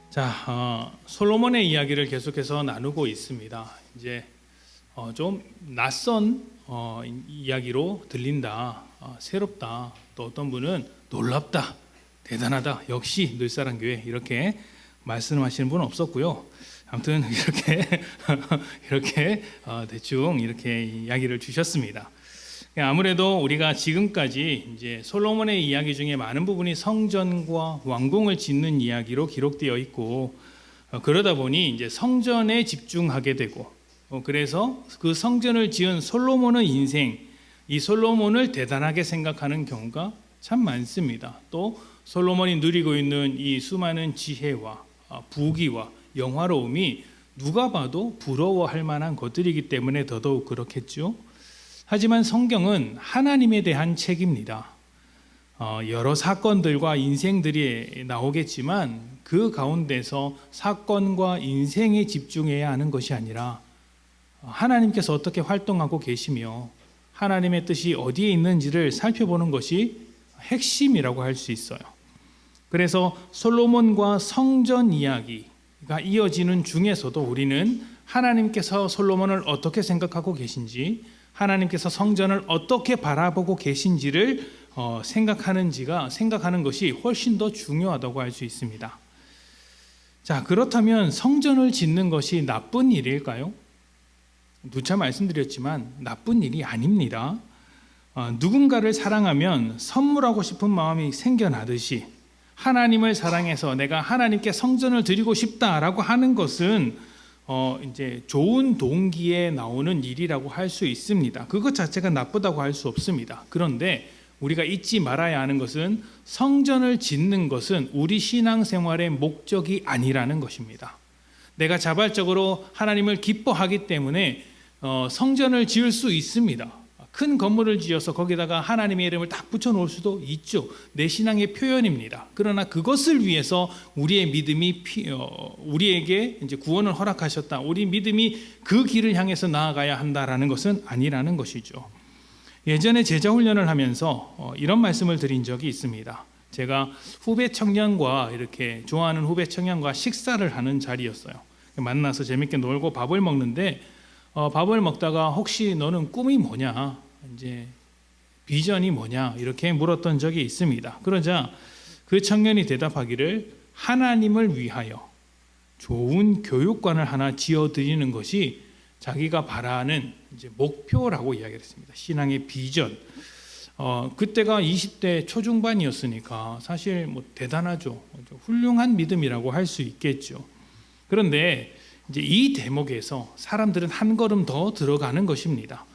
자, 솔로몬의 이야기를 계속해서 나누고 있습니다. 이제 좀 낯선 이야기로 들린다, 새롭다, 또 어떤 분은 놀랍다, 대단하다, 역시 늘사랑교회 이렇게 말씀하시는 분은 없었고요. 아무튼 이렇게 대충 이렇게 이야기를 주셨습니다. 아무래도 우리가 지금까지 이제 솔로몬의 이야기 중에 많은 부분이 성전과 왕궁을 짓는 이야기로 기록되어 있고, 그러다 보니 이제 성전에 집중하게 되고, 그래서 그 성전을 지은 솔로몬의 인생, 이 솔로몬을 대단하게 생각하는 경우가 참 많습니다. 또 솔로몬이 누리고 있는 이 수많은 지혜와 부귀와 영화로움이 누가 봐도 부러워할 만한 것들이기 때문에 더더욱 그렇겠죠. 하지만 성경은 하나님에 대한 책입니다. 여러 사건들과 인생들이 나오겠지만 그 가운데서 사건과 인생에 집중해야 하는 것이 아니라 하나님께서 어떻게 활동하고 계시며 하나님의 뜻이 어디에 있는지를 살펴보는 것이 핵심이라고 할 수 있어요. 그래서 솔로몬과 성전 이야기가 이어지는 중에서도 우리는 하나님께서 솔로몬을 어떻게 생각하고 계신지, 하나님께서 성전을 어떻게 바라보고 계신지를 생각하는 것이 훨씬 더 중요하다고 할 수 있습니다. 자, 그렇다면 성전을 짓는 것이 나쁜 일일까요? 누차 말씀드렸지만 나쁜 일이 아닙니다. 누군가를 사랑하면 선물하고 싶은 마음이 생겨나듯이 하나님을 사랑해서 내가 하나님께 성전을 드리고 싶다라고 하는 것은 이제 좋은 동기에 나오는 일이라고 할 수 있습니다. 그것 자체가 나쁘다고 할 수 없습니다. 그런데 우리가 잊지 말아야 하는 것은 성전을 짓는 것은 우리 신앙생활의 목적이 아니라는 것입니다. 내가 자발적으로 하나님을 기뻐하기 때문에 성전을 지을 수 있습니다. 큰 건물을 지어서 거기다가 하나님의 이름을 딱 붙여놓을 수도 있죠. 내 신앙의 표현입니다. 그러나 그것을 위해서 우리의 믿음이 우리에게 이제 구원을 허락하셨다, 우리 믿음이 그 길을 향해서 나아가야 한다라는 것은 아니라는 것이죠. 예전에 제자 훈련을 하면서 이런 말씀을 드린 적이 있습니다. 제가 후배 청년과 이렇게 좋아하는 후배 청년과 식사를 하는 자리였어요. 만나서 재밌게 놀고 밥을 먹는데 밥을 먹다가 혹시 너는 꿈이 뭐냐, 이제 비전이 뭐냐 이렇게 물었던 적이 있습니다. 그러자 그 청년이 대답하기를 하나님을 위하여 좋은 교육관을 하나 지어드리는 것이 자기가 바라는 이제 목표라고 이야기했습니다. 신앙의 비전. 그때가 20대 초중반이었으니까 사실 뭐 대단하죠. 훌륭한 믿음이라고 할 수 있겠죠. 그런데 이제 이 대목에서 사람들은 한 걸음 더 들어가는 것입니다.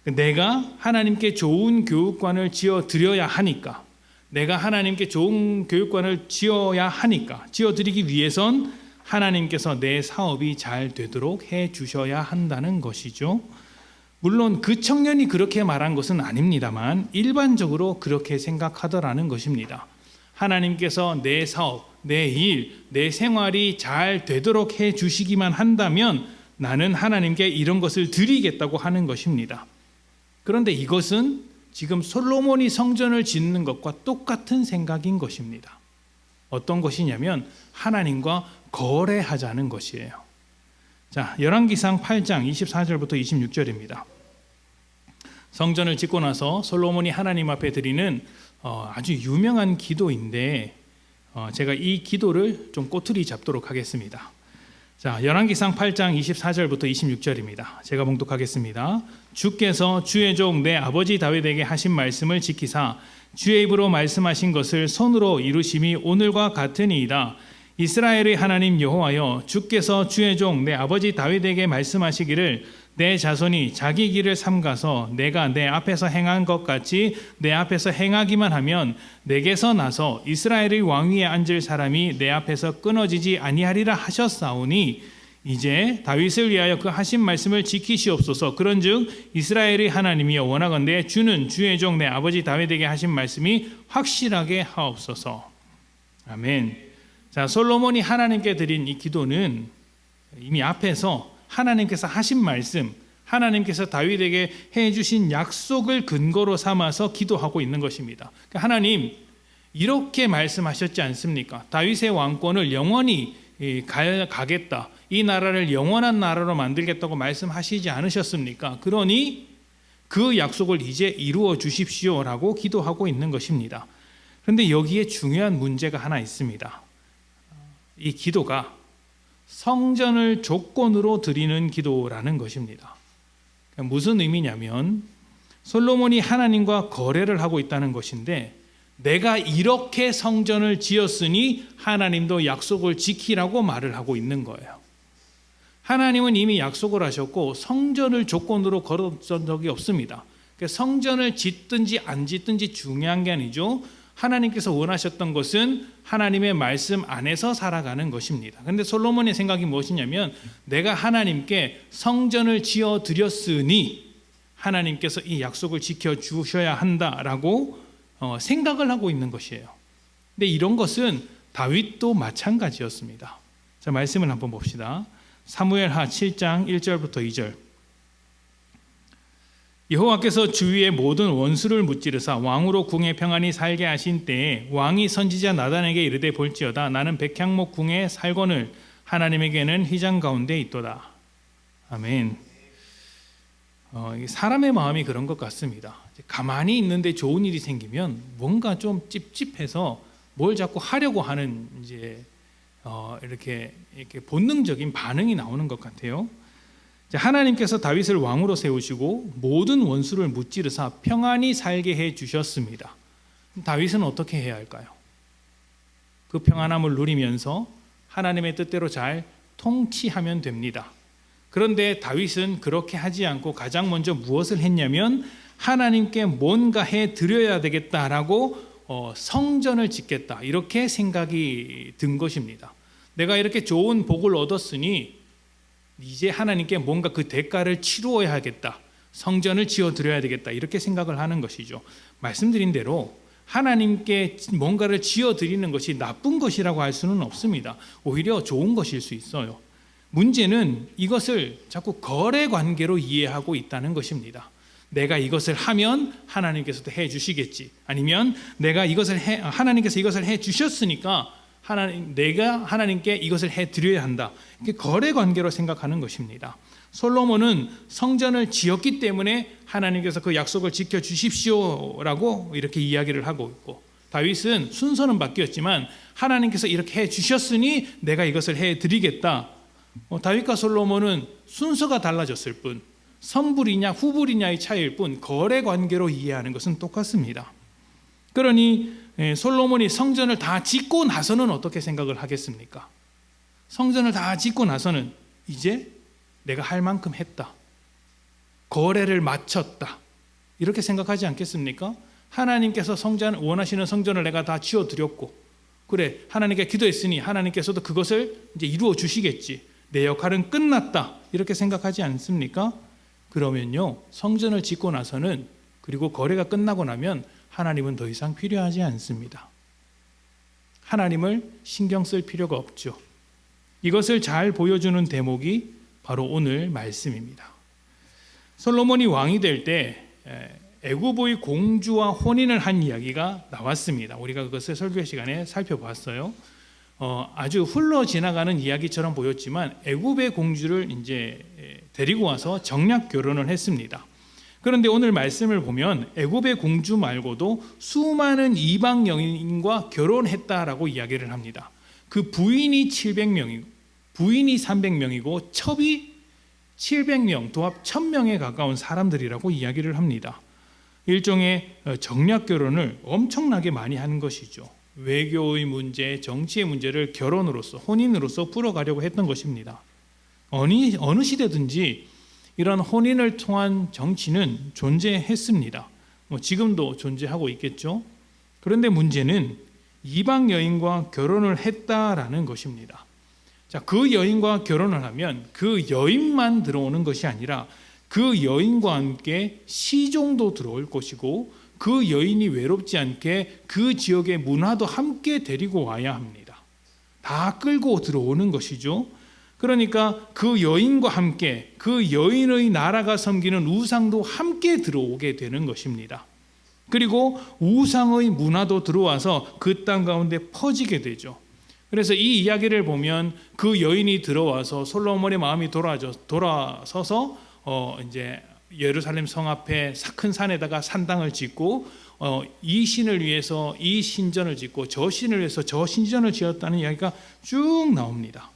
내가 하나님께 좋은 교육관을 지어 드려야 하니까, 내가 하나님께 좋은 교육관을 지어야 하니까, 지어 드리기 위해선 하나님께서 내 사업이 잘 되도록 해 주셔야 한다는 것이죠. 물론 그 청년이 그렇게 말한 것은 아닙니다만 일반적으로 그렇게 생각하더라는 것입니다. 하나님께서 내 사업, 내 일, 내 생활이 잘 되도록 해 주시기만 한다면 나는 하나님께 이런 것을 드리겠다고 하는 것입니다. 그런데 이것은 지금 솔로몬이 성전을 짓는 것과 똑같은 생각인 것입니다. 어떤 것이냐면 하나님과 거래하자는 것이에요. 자, 열왕기상 8장 24절부터 26절입니다. 성전을 짓고 나서 솔로몬이 하나님 앞에 드리는 아주 유명한 기도인데 제가 이 기도를 좀 꼬투리 잡도록 하겠습니다. 자, 열왕기상 8장 24절부터 26절입니다. 제가 봉독하겠습니다. 주께서 주의 종 내 아버지 다윗에게 하신 말씀을 지키사 주의 입으로 말씀하신 것을 손으로 이루심이 오늘과 같으니이다. 이스라엘의 하나님 여호와여, 주께서 주의 종 내 아버지 다윗에게 말씀하시기를 내 자손이 자기 길을 삼가서 내가 내 앞에서 행한 것 같이 내 앞에서 행하기만 하면 내게서 나서 이스라엘의 왕위에 앉을 사람이 내 앞에서 끊어지지 아니하리라 하셨사오니 이제 다윗을 위하여 그 하신 말씀을 지키시옵소서. 그런즉 이스라엘의 하나님이여, 원하건대 주는 주의 종 내 아버지 다윗에게 하신 말씀이 확실하게 하옵소서. 아멘. 자, 솔로몬이 하나님께 드린 이 기도는 이미 앞에서 하나님께서 하신 말씀, 하나님께서 다윗에게 해주신 약속을 근거로 삼아서 기도하고 있는 것입니다. 그러니까 하나님, 이렇게 말씀하셨지 않습니까? 다윗의 왕권을 영원히 가겠다, 이 나라를 영원한 나라로 만들겠다고 말씀하시지 않으셨습니까? 그러니 그 약속을 이제 이루어 주십시오라고 기도하고 있는 것입니다. 그런데 여기에 중요한 문제가 하나 있습니다. 이 기도가 성전을 조건으로 드리는 기도라는 것입니다. 무슨 의미냐면 솔로몬이 하나님과 거래를 하고 있다는 것인데, 내가 이렇게 성전을 지었으니 하나님도 약속을 지키라고 말을 하고 있는 거예요. 하나님은 이미 약속을 하셨고 성전을 조건으로 걸었던 적이 없습니다. 성전을 짓든지 안 짓든지 중요한 게 아니죠. 하나님께서 원하셨던 것은 하나님의 말씀 안에서 살아가는 것입니다. 그런데 솔로몬의 생각이 무엇이냐면, 내가 하나님께 성전을 지어 드렸으니 하나님께서 이 약속을 지켜주셔야 한다라고 생각을 하고 있는 것이에요. 근데 이런 것은 다윗도 마찬가지였습니다. 자, 말씀을 한번 봅시다. 사무엘하 7장 1절부터 2절. 여호와께서 주위의 모든 원수를 무찌르사 왕으로 궁에 평안히 살게 하신 때에 왕이 선지자 나단에게 이르되, 볼지어다 나는 백향목 궁에 살거늘 하나님에게는 휘장 가운데 있도다. 아멘. 사람의 마음이 그런 것 같습니다. 가만히 있는데 좋은 일이 생기면 뭔가 좀 찝찝해서 뭘 자꾸 하려고 하는 이렇게 본능적인 반응이 나오는 것 같아요. 하나님께서 다윗을 왕으로 세우시고 모든 원수를 무찌르사 평안히 살게 해 주셨습니다. 다윗은 어떻게 해야 할까요? 그 평안함을 누리면서 하나님의 뜻대로 잘 통치하면 됩니다. 그런데 다윗은 그렇게 하지 않고 가장 먼저 무엇을 했냐면, 하나님께 뭔가 해 드려야 되겠다라고 성전을 짓겠다, 이렇게 생각이 든 것입니다. 내가 이렇게 좋은 복을 얻었으니 이제 하나님께 뭔가 그 대가를 치루어야 하겠다, 성전을 지어 드려야 되겠다, 이렇게 생각을 하는 것이죠. 말씀드린 대로 하나님께 뭔가를 지어 드리는 것이 나쁜 것이라고 할 수는 없습니다. 오히려 좋은 것일 수 있어요. 문제는 이것을 자꾸 거래 관계로 이해하고 있다는 것입니다. 내가 이것을 하면 하나님께서도 해 주시겠지, 아니면 내가 하나님께서 이것을 해 주셨으니까 내가 하나님께 이것을 해 드려야 한다, 이렇게 거래 관계로 생각하는 것입니다. 솔로몬은 성전을 지었기 때문에 하나님께서 그 약속을 지켜 주십시오라고 이렇게 이야기를 하고 있고, 다윗은 순서는 바뀌었지만 하나님께서 이렇게 해 주셨으니 내가 이것을 해 드리겠다. 다윗과 솔로몬은 순서가 달라졌을 뿐, 선불이냐 후불이냐의 차이일 뿐, 거래 관계로 이해하는 것은 똑같습니다. 그러니 솔로몬이 성전을 다 짓고 나서는 어떻게 생각을 하겠습니까? 성전을 다 짓고 나서는 이제 내가 할 만큼 했다, 거래를 마쳤다, 이렇게 생각하지 않겠습니까? 하나님께서 원하시는 성전을 내가 다 지어드렸고, 그래 하나님께 기도했으니 하나님께서도 그것을 이제 이루어 주시겠지, 내 역할은 끝났다, 이렇게 생각하지 않습니까? 그러면요, 성전을 짓고 나서는, 그리고 거래가 끝나고 나면 하나님은 더 이상 필요하지 않습니다. 하나님을 신경 쓸 필요가 없죠. 이것을 잘 보여주는 대목이 바로 오늘 말씀입니다. 솔로몬이 왕이 될 때 애굽의 공주와 혼인을 한 이야기가 나왔습니다. 우리가 그것을 설교 시간에 살펴봤어요. 아주 흘러 지나가는 이야기처럼 보였지만 애굽의 공주를 이제 데리고 와서 정략 결혼을 했습니다. 그런데 오늘 말씀을 보면 애굽의 공주 말고도 수많은 이방 여인과 결혼했다라고 이야기를 합니다. 그 부인이 700명이고 부인이 300명이고 첩이 700명, 도합 1000명에 가까운 사람들이라고 이야기를 합니다. 일종의 정략 결혼을 엄청나게 많이 하는 것이죠. 외교의 문제, 정치의 문제를 결혼으로서, 혼인으로서 풀어가려고 했던 것입니다. 어느 시대든지 이런 혼인을 통한 정치는 존재했습니다. 지금도 존재하고 있겠죠. 그런데 문제는 이방 여인과 결혼을 했다라는 것입니다. 자, 그 여인과 결혼을 하면 그 여인만 들어오는 것이 아니라 그 여인과 함께 시종도 들어올 것이고, 그 여인이 외롭지 않게 그 지역의 문화도 함께 데리고 와야 합니다. 다 끌고 들어오는 것이죠. 그러니까 그 여인과 함께 그 여인의 나라가 섬기는 우상도 함께 들어오게 되는 것입니다. 그리고 우상의 문화도 들어와서 그 땅 가운데 퍼지게 되죠. 그래서 이 이야기를 보면 그 여인이 들어와서 솔로몬의 마음이 돌아서서 이제 예루살렘 성 앞에 큰 산에다가 산당을 짓고 이 신을 위해서 이 신전을 짓고 저 신을 위해서 저 신전을 지었다는 이야기가 쭉 나옵니다.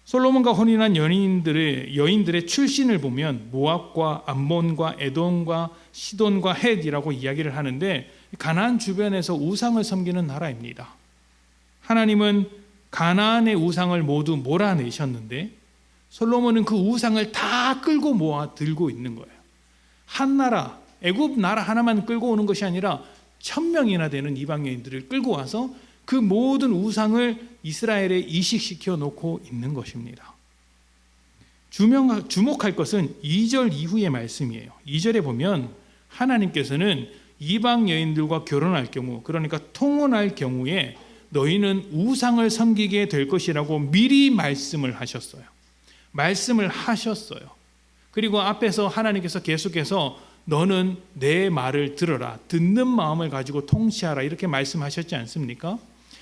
솔로몬과 혼인한 여인들의 출신을 보면 모압과 암몬과 에돔과 시돈과 헷이라고 이야기를 하는데 가나안 주변에서 우상을 섬기는 나라입니다. 하나님은 가나안의 우상을 모두 몰아내셨는데 솔로몬은 그 우상을 다 끌고 모아 들고 있는 거예요. 한 나라, 애굽 나라 하나만 끌고 오는 것이 아니라 1000명이나 되는 이방 여인들을 끌고 와서 그 모든 우상을 이스라엘에 이식시켜 놓고 있는 것입니다. 주목할 것은 2절 이후의 말씀이에요. 2절에 보면 하나님께서는 이방 여인들과 결혼할 경우, 그러니까 통혼할 경우에 너희는 우상을 섬기게 될 것이라고 미리 말씀을 하셨어요. 그리고 앞에서 하나님께서 계속해서 너는 내 말을 들어라, 듣는 마음을 가지고 통치하라 이렇게 말씀하셨지 않습니까?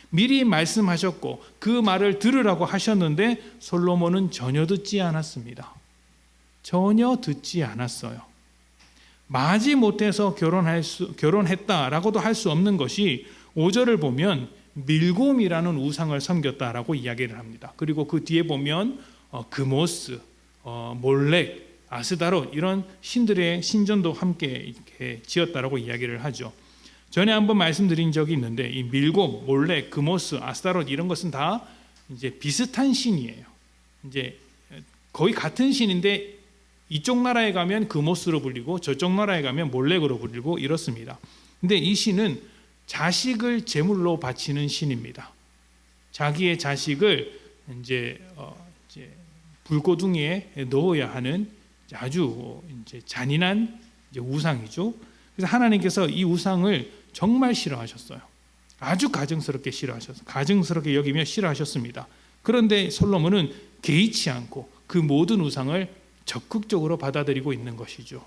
미리 말씀하셨고 그 말을 들으라고 하셨는데 솔로몬은 전혀 듣지 않았습니다. 전혀 듣지 않았어요. 마지 못해서 결혼했다라고도 할 수 없는 것이 5절을 보면 밀곰이라는 우상을 섬겼다라고 이야기를 합니다. 그리고 그 뒤에 보면 그모스, 몰렉, 아스다롯 이런 신들의 신전도 함께 이렇게 지었다라고 이야기를 하죠. 전에 한번 말씀드린 적이 있는데 이 밀곰, 몰렉, 그모스, 아스다롯 이런 것은 다 이제 비슷한 신이에요. 이제 거의 같은 신인데 이쪽 나라에 가면 그모스로 불리고 저쪽 나라에 가면 몰렉으로 불리고 이렇습니다. 근데 이 신은 자식을 제물로 바치는 신입니다. 자기의 자식을 이제 불고둥이에 넣어야 하는 아주 이제 잔인한 우상이죠. 그래서 하나님께서 이 우상을 정말 싫어하셨어요. 아주 가증스럽게 여기며 싫어하셨습니다. 그런데 솔로몬은 개의치 않고 그 모든 우상을 적극적으로 받아들이고 있는 것이죠.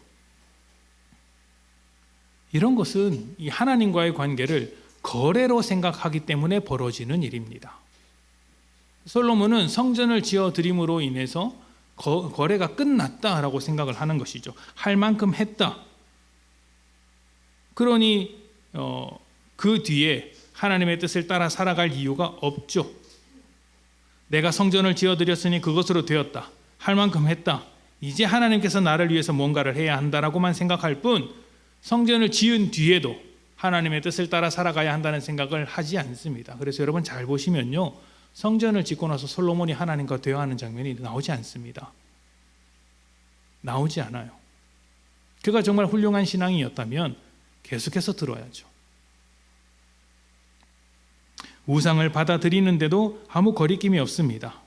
이런 것은 이 하나님과의 관계를 거래로 생각하기 때문에 벌어지는 일입니다. 솔로몬은 성전을 지어 드림으로 인해서 거래가 끝났다라고 생각을 하는 것이죠. 할 만큼 했다. 그러니 그 뒤에 하나님의 뜻을 따라 살아갈 이유가 없죠. 내가 성전을 지어드렸으니 그것으로 되었다. 할 만큼 했다. 이제 하나님께서 나를 위해서 뭔가를 해야 한다라고만 생각할 뿐 성전을 지은 뒤에도 하나님의 뜻을 따라 살아가야 한다는 생각을 하지 않습니다. 그래서 여러분 잘 보시면요. 성전을 짓고 나서 솔로몬이 하나님과 대화하는 장면이 나오지 않습니다. 나오지 않아요. 그가 정말 훌륭한 신앙이었다면 계속해서 들어야죠. 우상을 받아들이는데도 아무 거리낌이 없습니다.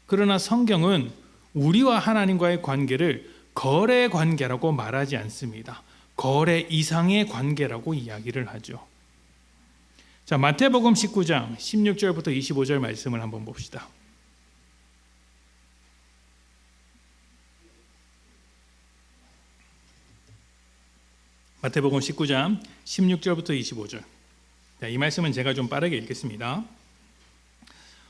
그러나 성경은 우리와 하나님과의 관계를 거래 관계라고 말하지 않습니다. 거래 이상의 관계라고 이야기를 하죠. 자, 마태복음 19장 16절부터 25절 말씀을 한번 봅시다. 마태복음 19장 16절부터 25절. 자, 이 말씀은 제가 좀 빠르게 읽겠습니다.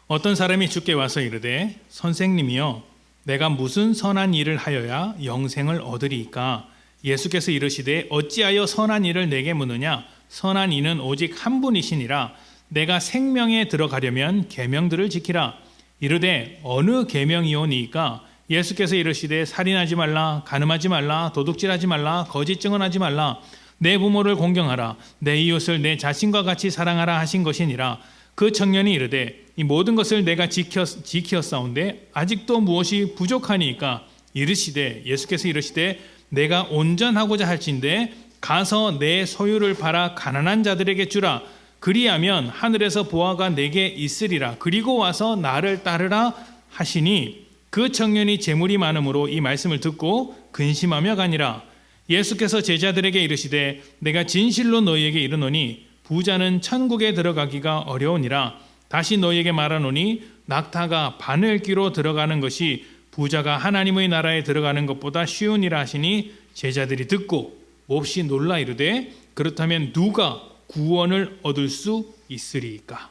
어떤 사람이 주께 와서 이르되 선생님이여 내가 무슨 선한 일을 하여야 영생을 얻으리이까? 예수께서 이르시되 어찌하여 선한 일을 내게 묻느냐? 선한 이는 오직 한 분이시니라. 내가 생명에 들어가려면 계명들을 지키라. 이르되 어느 계명이오니이까? 예수께서 이르시되 살인하지 말라, 간음하지 말라, 도둑질하지 말라, 거짓 증언하지 말라, 내 부모를 공경하라, 내 이웃을 내 자신과 같이 사랑하라 하신 것이니라. 그 청년이 이르되 이 모든 것을 내가 지키었사온데 아직도 무엇이 부족하니까? 이르시되 예수께서 이르시되 내가 온전하고자 할진대 가서 내 소유를 팔아 가난한 자들에게 주라. 그리하면 하늘에서 보화가 내게 있으리라. 그리고 와서 나를 따르라 하시니 그 청년이 재물이 많음으로 이 말씀을 듣고 근심하며 가니라. 예수께서 제자들에게 이르시되 내가 진실로 너희에게 이르노니 부자는 천국에 들어가기가 어려우니라. 다시 너희에게 말하노니 낙타가 바늘귀로 들어가는 것이 부자가 하나님의 나라에 들어가는 것보다 쉬우니라 하시니 제자들이 듣고 몹시 놀라 이르되 그렇다면 누가 구원을 얻을 수 있으리이까.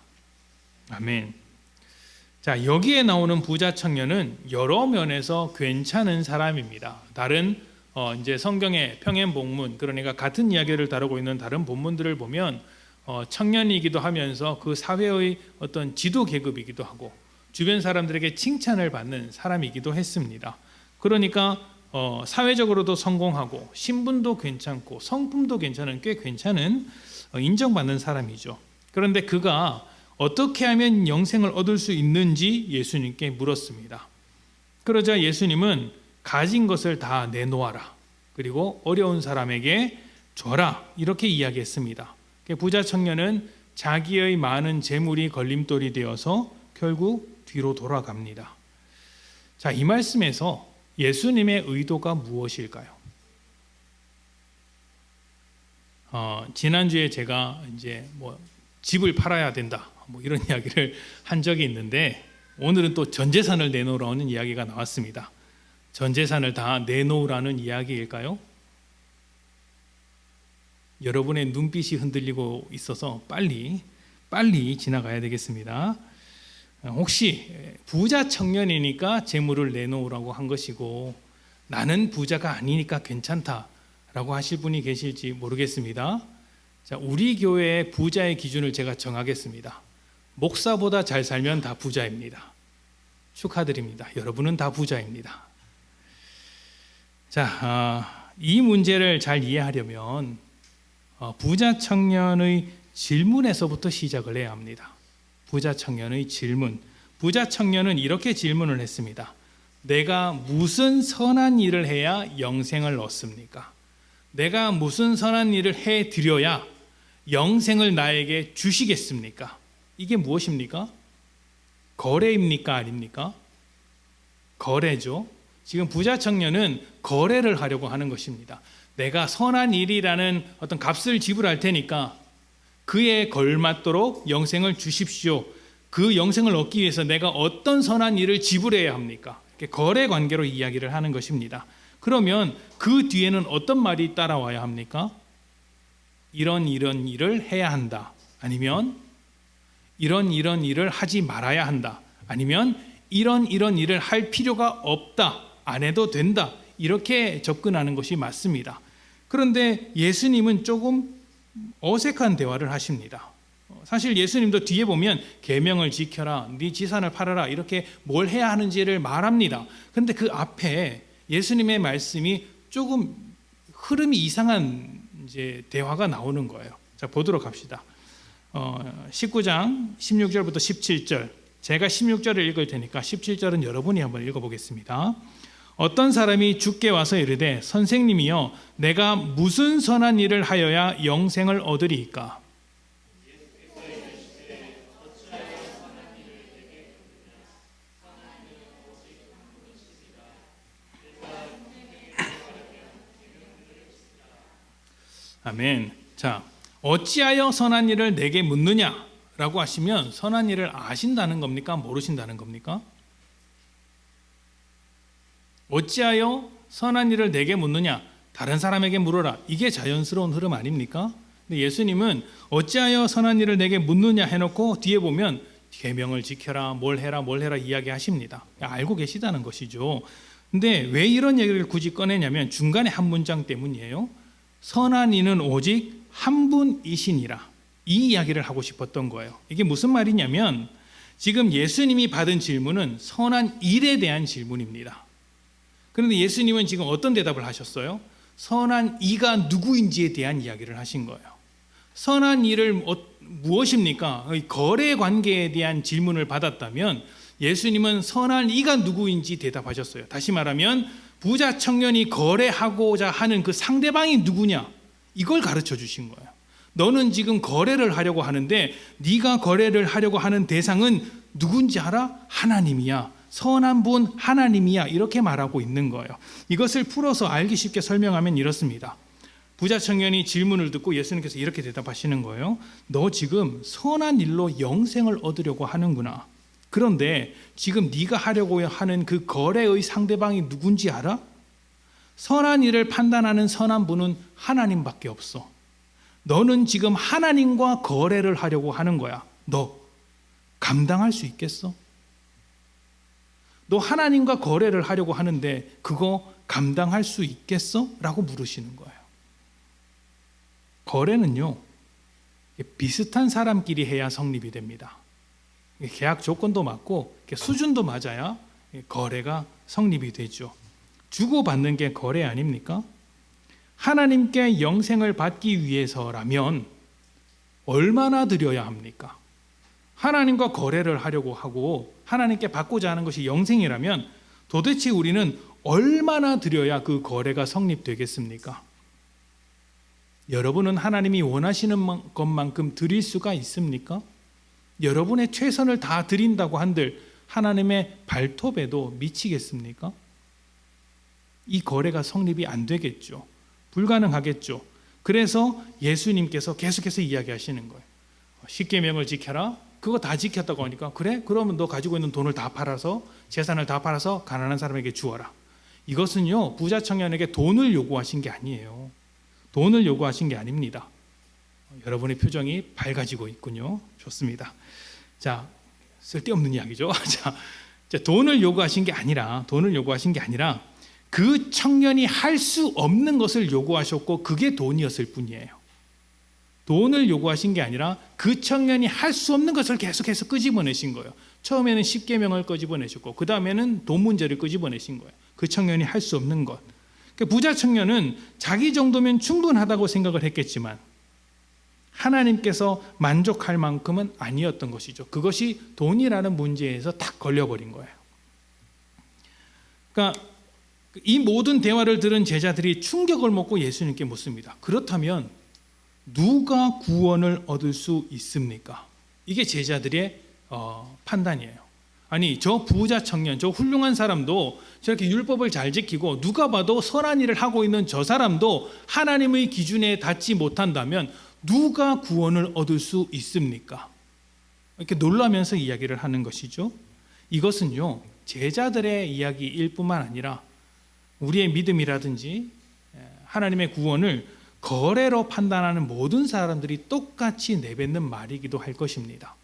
아멘. 자, 여기에 나오는 부자 청년은 여러 면에서 괜찮은 사람입니다. 다른 이제 성경의 평행 본문, 그러니까 같은 이야기를 다루고 있는 다른 본문들을 보면 청년이기도 하면서 그 사회의 어떤 지도 계급이기도 하고 주변 사람들에게 칭찬을 받는 사람이기도 했습니다. 그러니까 사회적으로도 성공하고 신분도 괜찮고 성품도 괜찮은 꽤 괜찮은 인정받는 사람이죠. 그런데 그가 어떻게 하면 영생을 얻을 수 있는지 예수님께 물었습니다. 그러자 예수님은 가진 것을 다 내놓아라. 그리고 어려운 사람에게 줘라. 이렇게 이야기했습니다. 부자 청년은 자기의 많은 재물이 걸림돌이 되어서 결국 뒤로 돌아갑니다. 자, 이 말씀에서 예수님의 의도가 무엇일까요? 지난주에 제가 이제 집을 팔아야 된다. 이런 이야기를 한 적이 있는데 오늘은 또 전 재산을 내놓으라는 이야기가 나왔습니다. 전 재산을 다 내놓으라는 이야기일까요? 여러분의 눈빛이 흔들리고 있어서 빨리 지나가야 되겠습니다. 혹시 부자 청년이니까 재물을 내놓으라고 한 것이고 나는 부자가 아니니까 괜찮다라고 하실 분이 계실지 모르겠습니다. 자, 우리 교회의 부자의 기준을 제가 정하겠습니다. 목사보다 잘 살면 다 부자입니다. 축하드립니다. 여러분은 다 부자입니다. 자, 이 문제를 잘 이해하려면 부자 청년의 질문에서부터 시작을 해야 합니다. 부자 청년의 질문. 부자 청년은 이렇게 질문을 했습니다. 내가 무슨 선한 일을 해야 영생을 얻습니까? 내가 무슨 선한 일을 해드려야 영생을 나에게 주시겠습니까? 이게 무엇입니까? 거래입니까? 아닙니까? 거래죠. 지금 부자 청년은 거래를 하려고 하는 것입니다. 내가 선한 일이라는 어떤 값을 지불할 테니까 그에 걸맞도록 영생을 주십시오. 그 영생을 얻기 위해서 내가 어떤 선한 일을 지불해야 합니까? 이렇게 거래 관계로 이야기를 하는 것입니다. 그러면 그 뒤에는 어떤 말이 따라와야 합니까? 이런 일을 해야 한다. 아니면 이런 일을 하지 말아야 한다. 아니면 이런 일을 할 필요가 없다. 안 해도 된다. 이렇게 접근하는 것이 맞습니다. 그런데 예수님은 조금 어색한 대화를 하십니다. 사실 예수님도 뒤에 보면 계명을 지켜라, 네 지산을 팔아라 이렇게 뭘 해야 하는지를 말합니다. 그런데 그 앞에 예수님의 말씀이 조금 흐름이 이상한 이제 대화가 나오는 거예요. 자, 보도록 합시다. 19장 16절부터 17절. 제가 16절을 읽을 테니까 17절은 여러분이 한번 읽어보겠습니다. 어떤 사람이 주께 와서 이르되 선생님이여 내가 무슨 선한 일을 하여야 영생을 얻으리이까? 아멘. 자, 어찌하여 선한 일을 내게 묻느냐라고 하시면 선한 일을 아신다는 겁니까? 모르신다는 겁니까? 어찌하여 선한 일을 내게 묻느냐? 다른 사람에게 물어라. 이게 자연스러운 흐름 아닙니까? 근데 예수님은 어찌하여 선한 일을 내게 묻느냐 해놓고 뒤에 보면 계명을 지켜라, 뭘 해라 이야기하십니다. 알고 계시다는 것이죠. 근데 왜 이런 얘기를 굳이 꺼내냐면 중간에 한 문장 때문이에요. 선한 이는 오직 한 분이시니라. 이 이야기를 하고 싶었던 거예요. 이게 무슨 말이냐면 지금 예수님이 받은 질문은 선한 일에 대한 질문입니다. 그런데 예수님은 지금 어떤 대답을 하셨어요? 선한 이가 누구인지에 대한 이야기를 하신 거예요. 선한 일을 무엇입니까? 거래 관계에 대한 질문을 받았다면 예수님은 선한 이가 누구인지 대답하셨어요. 다시 말하면 부자 청년이 거래하고자 하는 그 상대방이 누구냐? 이걸 가르쳐 주신 거예요. 너는 지금 거래를 하려고 하는데 네가 거래를 하려고 하는 대상은 누군지 알아? 하나님이야. 선한 분 하나님이야. 이렇게 말하고 있는 거예요. 이것을 풀어서 알기 쉽게 설명하면 이렇습니다. 부자 청년이 질문을 듣고 예수님께서 이렇게 대답하시는 거예요. 너 지금 선한 일로 영생을 얻으려고 하는구나. 그런데 지금 네가 하려고 하는 그 거래의 상대방이 누군지 알아? 선한 일을 판단하는 선한 분은 하나님밖에 없어. 너는 지금 하나님과 거래를 하려고 하는 거야. 너 감당할 수 있겠어? 너 하나님과 거래를 하려고 하는데 그거 감당할 수 있겠어? 라고 물으시는 거예요. 거래는요, 비슷한 사람끼리 해야 성립이 됩니다. 계약 조건도 맞고 수준도 맞아야 거래가 성립이 되죠. 주고받는 게 거래 아닙니까? 하나님께 영생을 받기 위해서라면 얼마나 드려야 합니까? 하나님과 거래를 하려고 하고 하나님께 받고자 하는 것이 영생이라면 도대체 우리는 얼마나 드려야 그 거래가 성립되겠습니까? 여러분은 하나님이 원하시는 것만큼 드릴 수가 있습니까? 여러분의 최선을 다 드린다고 한들 하나님의 발톱에도 미치겠습니까? 이 거래가 성립이 안 되겠죠. 불가능하겠죠. 그래서 예수님께서 계속해서 이야기하시는 거예요. 십계명을 지켜라. 그거 다 지켰다고 하니까 그래? 그러면 너 가지고 있는 돈을 다 팔아서 재산을 다 팔아서 가난한 사람에게 주어라. 이것은요, 부자 청년에게 돈을 요구하신 게 아니에요. 돈을 요구하신 게 아닙니다. 여러분의 표정이 밝아지고 있군요. 좋습니다. 자, 쓸데없는 이야기죠. 자, 돈을 요구하신 게 아니라 그 청년이 할 수 없는 것을 요구하셨고 그게 돈이었을 뿐이에요. 돈을 요구하신 게 아니라 그 청년이 할 수 없는 것을 계속해서 끄집어내신 거예요. 처음에는 십계명을 끄집어내셨고 그 다음에는 돈 문제를 끄집어내신 거예요. 그 청년이 할 수 없는 것. 부자 청년은 자기 정도면 충분하다고 생각을 했겠지만 하나님께서 만족할 만큼은 아니었던 것이죠. 그것이 돈이라는 문제에서 딱 걸려버린 거예요. 그러니까 이 모든 대화를 들은 제자들이 충격을 먹고 예수님께 묻습니다. 그렇다면 누가 구원을 얻을 수 있습니까? 이게 제자들의 판단이에요. 아니, 저 부자 청년, 저 훌륭한 사람도 저렇게 율법을 잘 지키고 누가 봐도 선한 일을 하고 있는 저 사람도 하나님의 기준에 닿지 못한다면 누가 구원을 얻을 수 있습니까? 이렇게 놀라면서 이야기를 하는 것이죠. 이것은요, 제자들의 이야기일 뿐만 아니라 우리의 믿음이라든지 하나님의 구원을 거래로 판단하는 모든 사람들이 똑같이 내뱉는 말이기도 할 것입니다.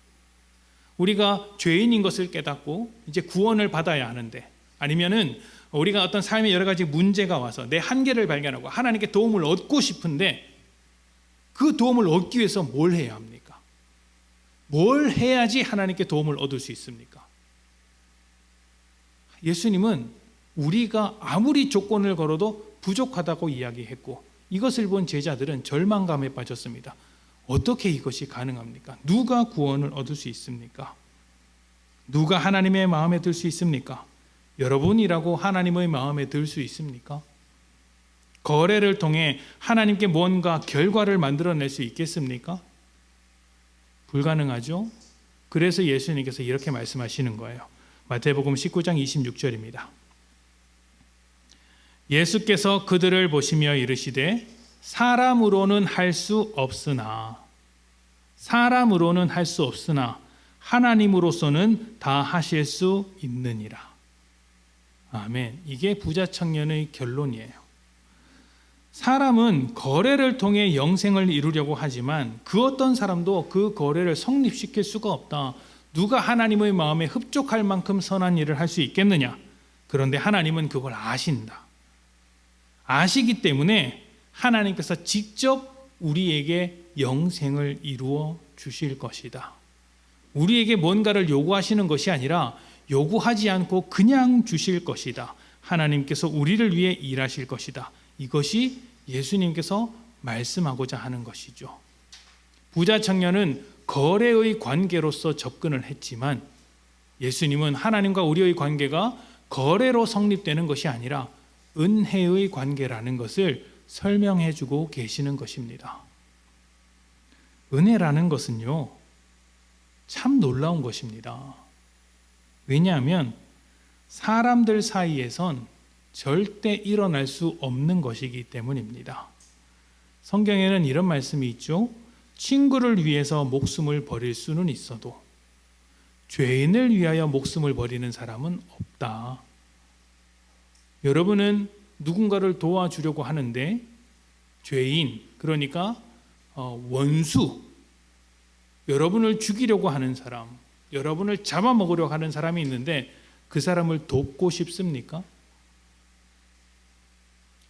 우리가 죄인인 것을 깨닫고 이제 구원을 받아야 하는데, 아니면은 우리가 어떤 삶에 여러 가지 문제가 와서 내 한계를 발견하고 하나님께 도움을 얻고 싶은데 그 도움을 얻기 위해서 뭘 해야 합니까? 뭘 해야지 하나님께 도움을 얻을 수 있습니까? 예수님은 우리가 아무리 조건을 걸어도 부족하다고 이야기했고 이것을 본 제자들은 절망감에 빠졌습니다. 어떻게 이것이 가능합니까? 누가 구원을 얻을 수 있습니까? 누가 하나님의 마음에 들 수 있습니까? 여러분이라고 하나님의 마음에 들 수 있습니까? 거래를 통해 하나님께 뭔가 결과를 만들어낼 수 있겠습니까? 불가능하죠? 그래서 예수님께서 이렇게 말씀하시는 거예요. 마태복음 19장 26절입니다. 예수께서 그들을 보시며 이르시되 사람으로는 할 수 없으나 하나님으로서는 다 하실 수 있느니라. 아멘. 이게 부자 청년의 결론이에요. 사람은 거래를 통해 영생을 이루려고 하지만 그 어떤 사람도 그 거래를 성립시킬 수가 없다. 누가 하나님의 마음에 흡족할 만큼 선한 일을 할 수 있겠느냐? 그런데 하나님은 그걸 아신다. 아시기 때문에 하나님께서 직접 우리에게 영생을 이루어 주실 것이다. 우리에게 뭔가를 요구하시는 것이 아니라 요구하지 않고 그냥 주실 것이다. 하나님께서 우리를 위해 일하실 것이다. 이것이 예수님께서 말씀하고자 하는 것이죠. 부자 청년은 거래의 관계로서 접근을 했지만 예수님은 하나님과 우리의 관계가 거래로 성립되는 것이 아니라 은혜의 관계라는 것을 설명해 주고 계시는 것입니다. 은혜라는 것은요, 참 놀라운 것입니다. 왜냐하면 사람들 사이에선 절대 일어날 수 없는 것이기 때문입니다. 성경에는 이런 말씀이 있죠. 친구를 위해서 목숨을 버릴 수는 있어도 죄인을 위하여 목숨을 버리는 사람은 없다. 여러분은 누군가를 도와주려고 하는데 죄인, 그러니까 원수, 여러분을 죽이려고 하는 사람, 여러분을 잡아먹으려고 하는 사람이 있는데 그 사람을 돕고 싶습니까?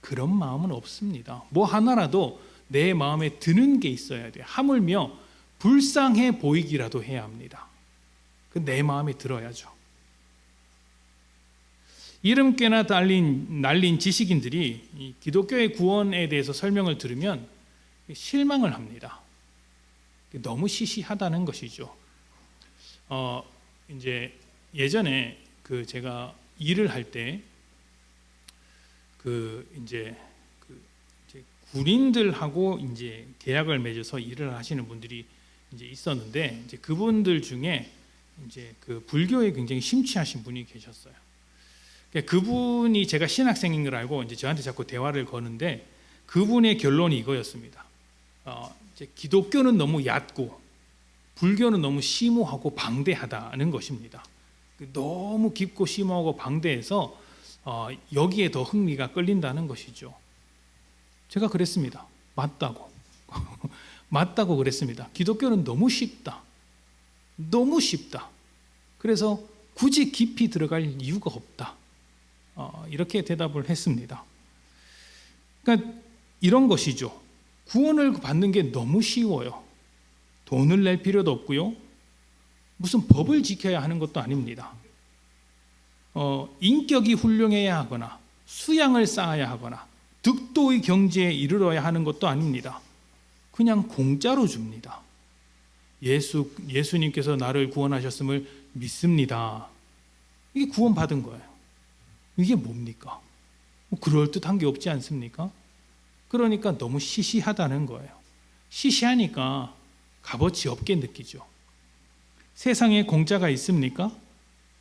그런 마음은 없습니다. 뭐 하나라도 내 마음에 드는 게 있어야 돼요. 하물며 불쌍해 보이기라도 해야 합니다. 내 마음에 들어야죠. 이름께나 날린 지식인들이 이 기독교의 구원에 대해서 설명을 들으면 실망을 합니다. 너무 시시하다는 것이죠. 이제 예전에 제가 일을 할 때 이제 군인들하고 이제 계약을 맺어서 일을 하시는 분들이 이제 있었는데 이제 그분들 중에 이제 불교에 굉장히 심취하신 분이 계셨어요. 그분이 제가 신학생인 걸 알고 이제 저한테 자꾸 대화를 거는데 그분의 결론이 이거였습니다. 이제 기독교는 너무 얕고 불교는 너무 심오하고 방대하다는 것입니다. 너무 깊고 심오하고 방대해서 여기에 더 흥미가 끌린다는 것이죠. 제가 그랬습니다. 맞다고. 맞다고 그랬습니다. 기독교는 너무 쉽다. 너무 쉽다. 그래서 굳이 깊이 들어갈 이유가 없다. 이렇게 대답을 했습니다. 그러니까 이런 것이죠. 구원을 받는 게 너무 쉬워요. 돈을 낼 필요도 없고요. 무슨 법을 지켜야 하는 것도 아닙니다. 인격이 훌륭해야 하거나 수양을 쌓아야 하거나 득도의 경지에 이르러야 하는 것도 아닙니다. 그냥 공짜로 줍니다. 예수님께서 나를 구원하셨음을 믿습니다. 이게 구원받은 거예요. 이게 뭡니까? 그럴듯한 게 없지 않습니까? 그러니까 너무 시시하다는 거예요. 시시하니까 값어치 없게 느끼죠. 세상에 공짜가 있습니까?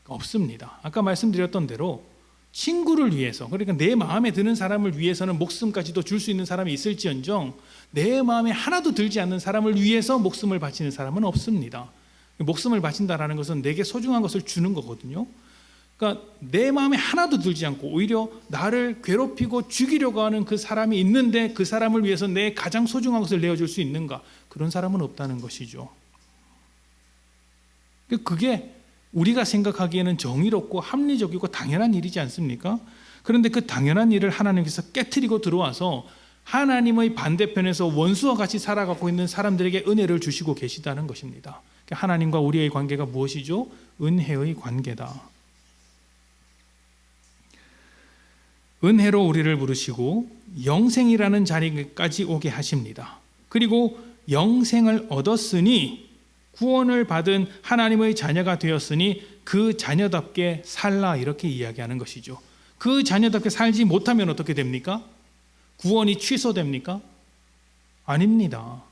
없습니다. 아까 말씀드렸던 대로 친구를 위해서, 그러니까 내 마음에 드는 사람을 위해서는 목숨까지도 줄 수 있는 사람이 있을지언정 내 마음에 하나도 들지 않는 사람을 위해서 목숨을 바치는 사람은 없습니다. 목숨을 바친다라는 것은 내게 소중한 것을 주는 거거든요. 그러니까 내 마음에 하나도 들지 않고 오히려 나를 괴롭히고 죽이려고 하는 그 사람이 있는데 그 사람을 위해서 내 가장 소중한 것을 내어줄 수 있는가? 그런 사람은 없다는 것이죠. 그게 우리가 생각하기에는 정의롭고 합리적이고 당연한 일이지 않습니까? 그런데 그 당연한 일을 하나님께서 깨트리고 들어와서 하나님의 반대편에서 원수와 같이 살아가고 있는 사람들에게 은혜를 주시고 계시다는 것입니다. 하나님과 우리의 관계가 무엇이죠? 은혜의 관계다. 은혜로 우리를 부르시고 영생이라는 자리까지 오게 하십니다. 그리고 영생을 얻었으니 구원을 받은 하나님의 자녀가 되었으니 그 자녀답게 살라, 이렇게 이야기하는 것이죠. 그 자녀답게 살지 못하면 어떻게 됩니까? 구원이 취소됩니까? 아닙니다.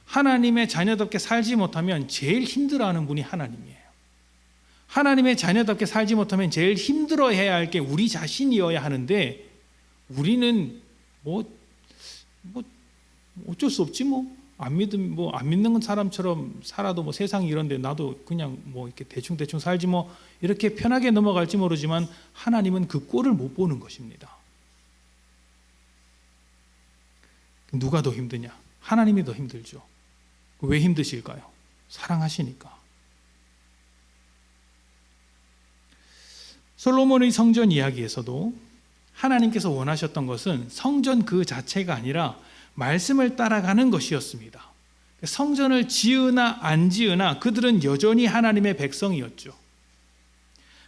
하나님의 자녀답게 살지 못하면 제일 힘들어하는 분이 하나님이에요. 하나님의 자녀답게 살지 못하면 제일 힘들어해야 할 게 우리 자신이어야 하는데 우리는 어쩔 수 없지 안 믿는 사람처럼 살아도 세상이 이런데 나도 그냥 이렇게 대충 살지 이렇게 편하게 넘어갈지 모르지만 하나님은 그 꼴을 못 보는 것입니다. 누가 더 힘드냐? 하나님이 더 힘들죠. 왜 힘드실까요? 사랑하시니까. 솔로몬의 성전 이야기에서도 하나님께서 원하셨던 것은 성전 그 자체가 아니라 말씀을 따라가는 것이었습니다. 성전을 지으나 안 지으나 그들은 여전히 하나님의 백성이었죠.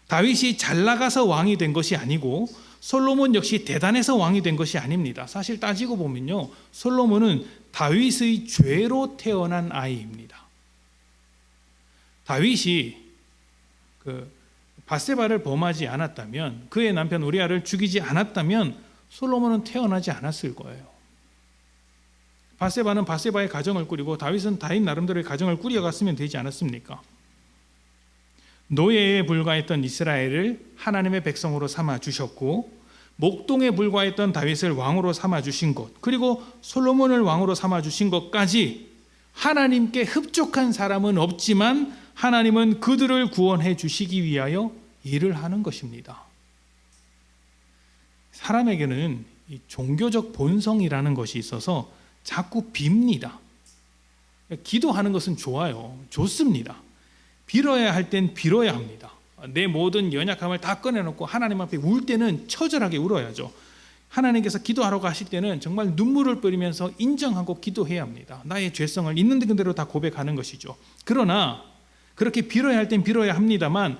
다윗이 잘 나가서 왕이 된 것이 아니고 솔로몬 역시 대단해서 왕이 된 것이 아닙니다. 사실 따지고 보면요, 솔로몬은 다윗의 죄로 태어난 아이입니다. 다윗이 밧세바를 범하지 않았다면, 그의 남편 우리아를 죽이지 않았다면 솔로몬은 태어나지 않았을 거예요. 밧세바는 밧세바의 가정을 꾸리고 다윗은 다윗 나름대로의 가정을 꾸려갔으면 되지 않았습니까? 노예에 불과했던 이스라엘을 하나님의 백성으로 삼아 주셨고, 목동에 불과했던 다윗을 왕으로 삼아 주신 것, 그리고 솔로몬을 왕으로 삼아 주신 것까지 하나님께 흡족한 사람은 없지만 하나님은 그들을 구원해 주시기 위하여 일을 하는 것입니다. 사람에게는 이 종교적 본성이라는 것이 있어서 자꾸 빕니다. 기도하는 것은 좋아요. 좋습니다. 빌어야 할 땐 빌어야 합니다. 내 모든 연약함을 다 꺼내놓고 하나님 앞에 울 때는 처절하게 울어야죠. 하나님께서 기도하라고 하실 때는 정말 눈물을 뿌리면서 인정하고 기도해야 합니다. 나의 죄성을 있는 그대로 다 고백하는 것이죠. 그러나 그렇게 빌어야 할 땐 빌어야 합니다만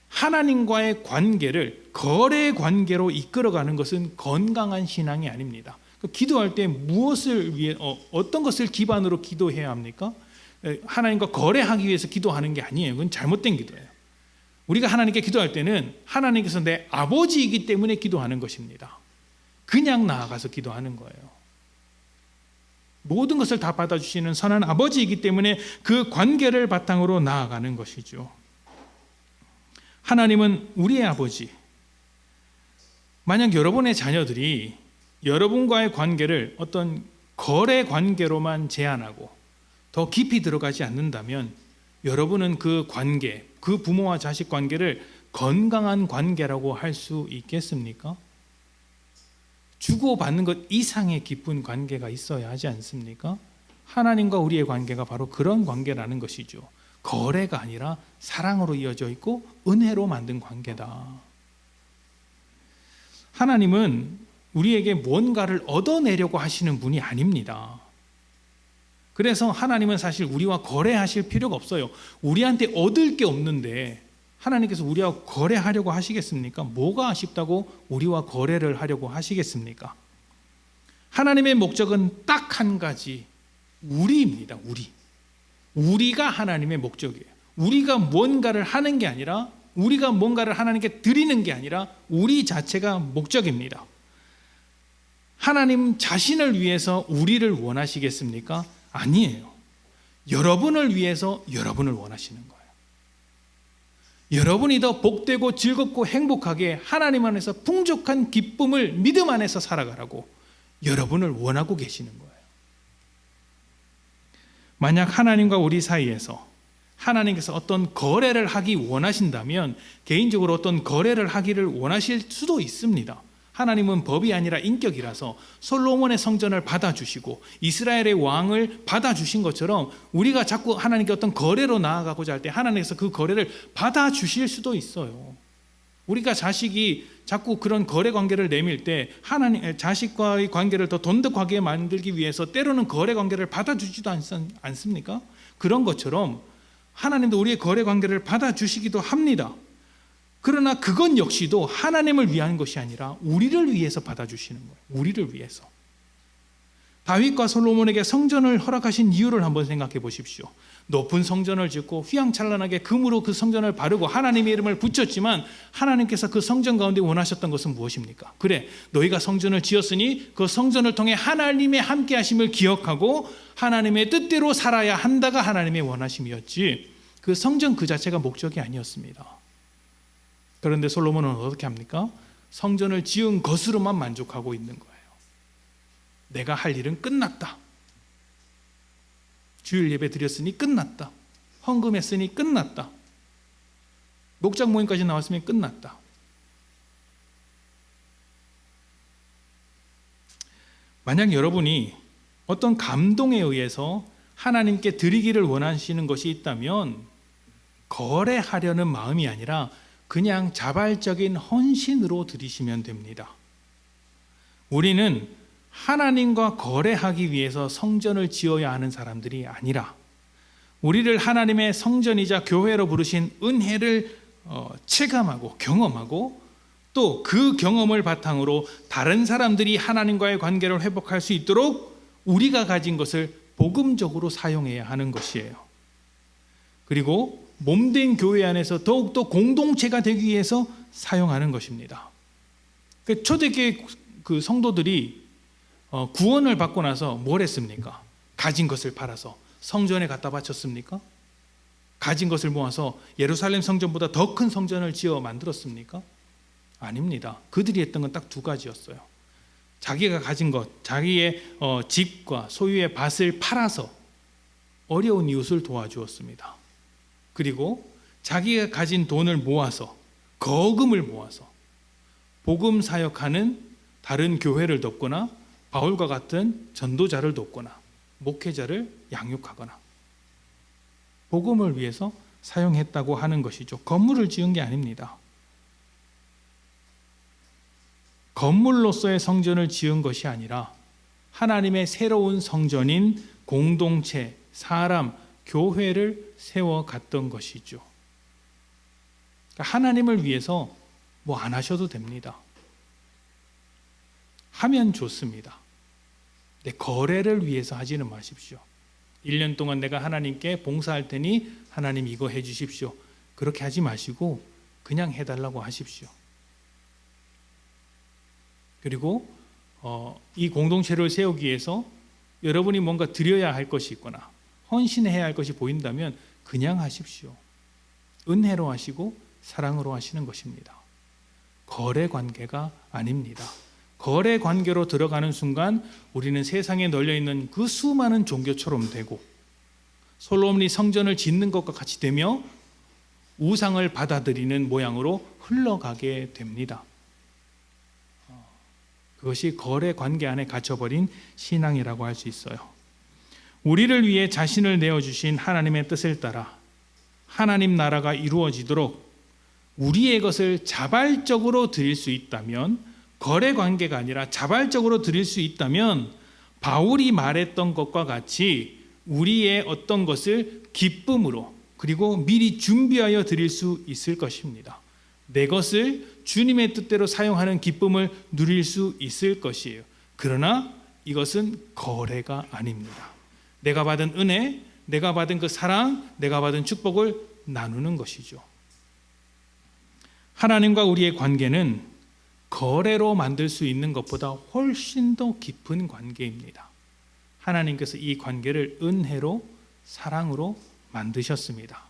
하나님과의 관계를 거래 관계로 이끌어가는 것은 건강한 신앙이 아닙니다. 기도할 때 무엇을 위해 어떤 것을 기반으로 기도해야 합니까? 하나님과 거래하기 위해서 기도하는 게 아니에요. 그건 잘못된 기도예요. 우리가 하나님께 기도할 때는 하나님께서 내 아버지이기 때문에 기도하는 것입니다. 그냥 나아가서 기도하는 거예요. 모든 것을 다 받아주시는 선한 아버지이기 때문에 그 관계를 바탕으로 나아가는 것이죠. 하나님은 우리의 아버지. 만약 여러분의 자녀들이 여러분과의 관계를 어떤 거래 관계로만 제한하고 더 깊이 들어가지 않는다면 여러분은 그 관계, 그 부모와 자식 관계를 건강한 관계라고 할 수 있겠습니까? 주고받는 것 이상의 깊은 관계가 있어야 하지 않습니까? 하나님과 우리의 관계가 바로 그런 관계라는 것이죠. 거래가 아니라 사랑으로 이어져 있고 은혜로 만든 관계다. 하나님은 우리에게 뭔가를 얻어내려고 하시는 분이 아닙니다. 그래서 하나님은 사실 우리와 거래하실 필요가 없어요. 우리한테 얻을 게 없는데 하나님께서 우리와 거래하려고 하시겠습니까? 뭐가 아쉽다고 우리와 거래를 하려고 하시겠습니까? 하나님의 목적은 딱 한 가지, 우리입니다. 우리가 하나님의 목적이에요. 우리가 뭔가를 하는 게 아니라, 우리가 뭔가를 하나님께 드리는 게 아니라 우리 자체가 목적입니다. 하나님 자신을 위해서 우리를 원하시겠습니까? 아니에요. 여러분을 위해서 여러분을 원하시는 거예요. 여러분이 더 복되고 즐겁고 행복하게 하나님 안에서 풍족한 기쁨을 믿음 안에서 살아가라고 여러분을 원하고 계시는 거예요. 만약 하나님과 우리 사이에서 하나님께서 어떤 거래를 하기 원하신다면 개인적으로 어떤 거래를 하기를 원하실 수도 있습니다. 하나님은 법이 아니라 인격이라서 솔로몬의 성전을 받아주시고 이스라엘의 왕을 받아주신 것처럼 우리가 자꾸 하나님께 어떤 거래로 나아가고자 할 때 하나님께서 그 거래를 받아주실 수도 있어요. 우리가 자식이 자꾸 그런 거래 관계를 내밀 때 하나님 자식과의 관계를 더 돈독하게 만들기 위해서 때로는 거래 관계를 받아주지도 않습니까? 그런 것처럼 하나님도 우리의 거래 관계를 받아주시기도 합니다. 그러나 그건 역시도 하나님을 위한 것이 아니라 우리를 위해서 받아주시는 거예요. 우리를 위해서. 다윗과 솔로몬에게 성전을 허락하신 이유를 한번 생각해 보십시오. 높은 성전을 짓고 휘황찬란하게 금으로 그 성전을 바르고 하나님의 이름을 붙였지만 하나님께서 그 성전 가운데 원하셨던 것은 무엇입니까? 그래, 너희가 성전을 지었으니 그 성전을 통해 하나님의 함께 하심을 기억하고 하나님의 뜻대로 살아야 한다가 하나님의 원하심이었지 그 성전 그 자체가 목적이 아니었습니다. 그런데 솔로몬은 어떻게 합니까? 성전을 지은 것으로만 만족하고 있는 거예요. 내가 할 일은 끝났다. 주일 예배 드렸으니 끝났다. 헌금했으니 끝났다. 목장 모임까지 나왔으면 끝났다. 만약 여러분이 어떤 감동에 의해서 하나님께 드리기를 원하시는 것이 있다면 거래하려는 마음이 아니라 그냥 자발적인 헌신으로 드리시면 됩니다. 우리는 하나님과 거래하기 위해서 성전을 지어야 하는 사람들이 아니라 우리를 하나님의 성전이자 교회로 부르신 은혜를 체감하고 경험하고 또 그 경험을 바탕으로 다른 사람들이 하나님과의 관계를 회복할 수 있도록 우리가 가진 것을 복음적으로 사용해야 하는 것이에요. 그리고 몸된 교회 안에서 더욱더 공동체가 되기 위해서 사용하는 것입니다. 초대교회 그 성도들이 구원을 받고 나서 뭘 했습니까? 가진 것을 팔아서 성전에 갖다 바쳤습니까? 가진 것을 모아서 예루살렘 성전보다 더 큰 성전을 지어 만들었습니까? 아닙니다. 그들이 했던 건 딱 두 가지였어요. 자기가 가진 것, 자기의 집과 소유의 밭을 팔아서 어려운 이웃을 도와주었습니다. 그리고 자기가 가진 돈을 모아서, 거금을 모아서 복음 사역하는 다른 교회를 돕거나 바울과 같은 전도자를 돕거나 목회자를 양육하거나 복음을 위해서 사용했다고 하는 것이죠. 건물을 지은 게 아닙니다. 건물로서의 성전을 지은 것이 아니라 하나님의 새로운 성전인 공동체, 사람, 교회를 세워갔던 것이죠. 하나님을 위해서 뭐 안 하셔도 됩니다. 하면 좋습니다. 근데 거래를 위해서 하지는 마십시오. 1년 동안 내가 하나님께 봉사할 테니 하나님 이거 해 주십시오. 그렇게 하지 마시고 그냥 해달라고 하십시오. 그리고 이 공동체를 세우기 위해서 여러분이 뭔가 드려야 할 것이 있거나 헌신해야 할 것이 보인다면 그냥 하십시오. 은혜로 하시고 사랑으로 하시는 것입니다. 거래 관계가 아닙니다. 거래 관계로 들어가는 순간 우리는 세상에 널려있는 그 수많은 종교처럼 되고 솔로몬이 성전을 짓는 것과 같이 되며 우상을 받아들이는 모양으로 흘러가게 됩니다. 그것이 거래 관계 안에 갇혀버린 신앙이라고 할 수 있어요. 우리를 위해 자신을 내어주신 하나님의 뜻을 따라 하나님 나라가 이루어지도록 우리의 것을 자발적으로 드릴 수 있다면, 거래 관계가 아니라 자발적으로 드릴 수 있다면 바울이 말했던 것과 같이 우리의 어떤 것을 기쁨으로 그리고 미리 준비하여 드릴 수 있을 것입니다. 내 것을 주님의 뜻대로 사용하는 기쁨을 누릴 수 있을 것이에요. 그러나 이것은 거래가 아닙니다. 내가 받은 은혜, 내가 받은 그 사랑, 내가 받은 축복을 나누는 것이죠. 하나님과 우리의 관계는 거래로 만들 수 있는 것보다 훨씬 더 깊은 관계입니다. 하나님께서 이 관계를 은혜로, 사랑으로 만드셨습니다.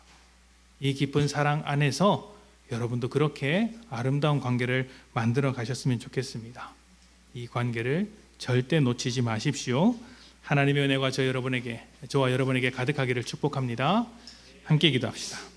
이 깊은 사랑 안에서 여러분도 그렇게 아름다운 관계를 만들어 가셨으면 좋겠습니다. 이 관계를 절대 놓치지 마십시오. 하나님의 은혜가 저와 여러분에게 가득하기를 축복합니다. 함께 기도합시다.